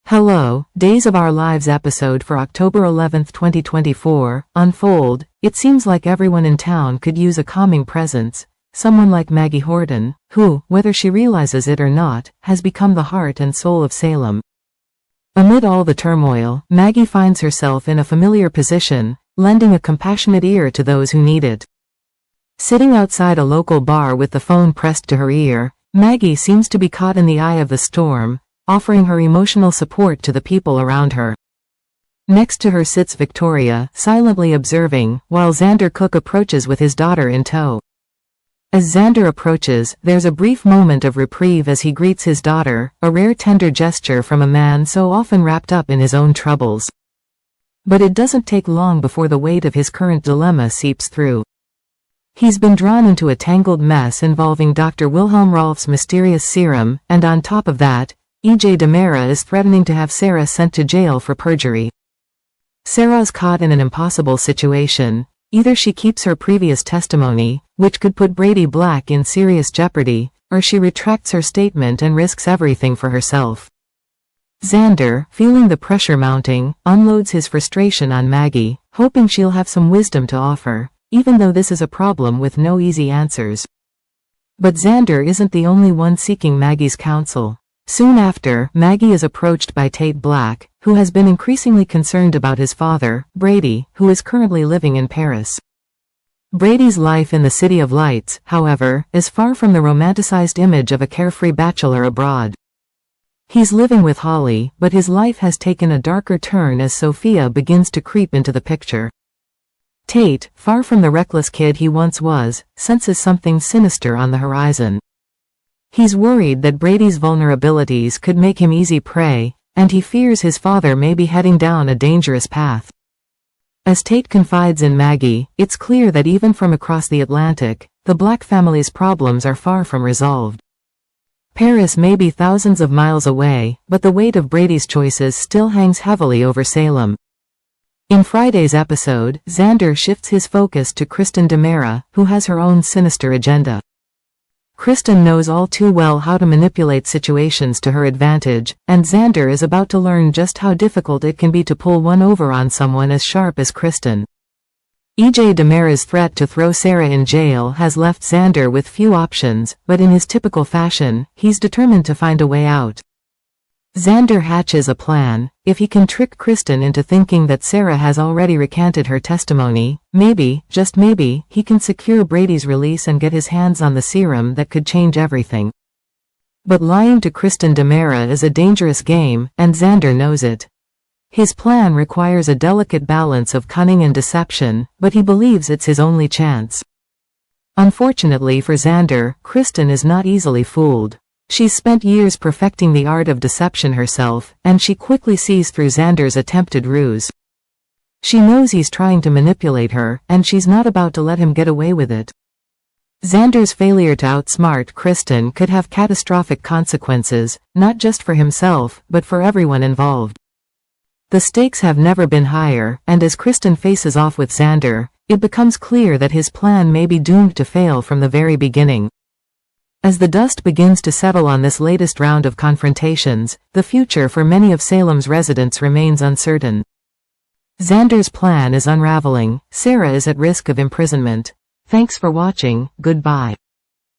Hello, Days of Our Lives episode for October 11, 2024, unfold. It seems like everyone in town could use a calming presence, someone like Maggie Horton, who, whether she realizes it or not, has become the heart and soul of Salem. Amid all the turmoil, Maggie finds herself in a familiar position, lending a compassionate ear to those who need it. Sitting outside a local bar with the phone pressed to her ear, Maggie seems to be caught in the eye of the storm, offering her emotional support to the people around her. Next to her sits Victoria, silently observing, while Xander Cook approaches with his daughter in tow. As Xander approaches, there's a brief moment of reprieve as he greets his daughter, a rare tender gesture from a man so often wrapped up in his own troubles. But it doesn't take long before the weight of his current dilemma seeps through. He's been drawn into a tangled mess involving Dr. Wilhelm Rolf's mysterious serum, and on top of that, DiMera is threatening to have Sarah sent to jail for perjury. Sarah's caught in an impossible situation. Either she keeps her previous testimony, which could put Brady Black in serious jeopardy, or she retracts her statement and risks everything for herself. Xander, feeling the pressure mounting, unloads his frustration on Maggie, hoping she'll have some wisdom to offer, even though this is a problem with no easy answers. But Xander isn't the only one seeking Maggie's counsel. Soon after, Maggie is approached by Tate Black, who has been increasingly concerned about his father, Brady, who is currently living in Paris. Brady's life in the City of Lights, however, is far from the romanticized image of a carefree bachelor abroad. He's living with Holly, but his life has taken a darker turn as Sophia begins to creep into the picture. Tate, far from the reckless kid he once was, senses something sinister on the horizon. He's worried that Brady's vulnerabilities could make him easy prey, and he fears his father may be heading down a dangerous path. As Tate confides in Maggie, it's clear that even from across the Atlantic, the Black family's problems are far from resolved. Paris may be thousands of miles away, but the weight of Brady's choices still hangs heavily over Salem. In Friday's episode, Xander shifts his focus to DiMera, who has her own sinister agenda. Kristen knows all too well how to manipulate situations to her advantage, and Xander is about to learn just how difficult it can be to pull one over on someone as sharp as Kristen. DiMera's threat to throw Sarah in jail has left Xander with few options, but in his typical fashion, he's determined to find a way out. Xander hatches a plan. If he can trick Kristen into thinking that Sarah has already recanted her testimony, maybe, just maybe, he can secure Brady's release and get his hands on the serum that could change everything. But lying to DiMera is a dangerous game, and Xander knows it. His plan requires a delicate balance of cunning and deception, but he believes it's his only chance. Unfortunately for Xander, Kristen is not easily fooled. She's spent years perfecting the art of deception herself, and she quickly sees through Xander's attempted ruse. She knows he's trying to manipulate her, and she's not about to let him get away with it. Xander's failure to outsmart Kristen could have catastrophic consequences, not just for himself, but for everyone involved. The stakes have never been higher, and as Kristen faces off with Xander, it becomes clear that his plan may be doomed to fail from the very beginning. As the dust begins to settle on this latest round of confrontations, the future for many of Salem's residents remains uncertain. Xander's plan is unraveling. Sarah is at risk of imprisonment. Thanks for watching. Goodbye.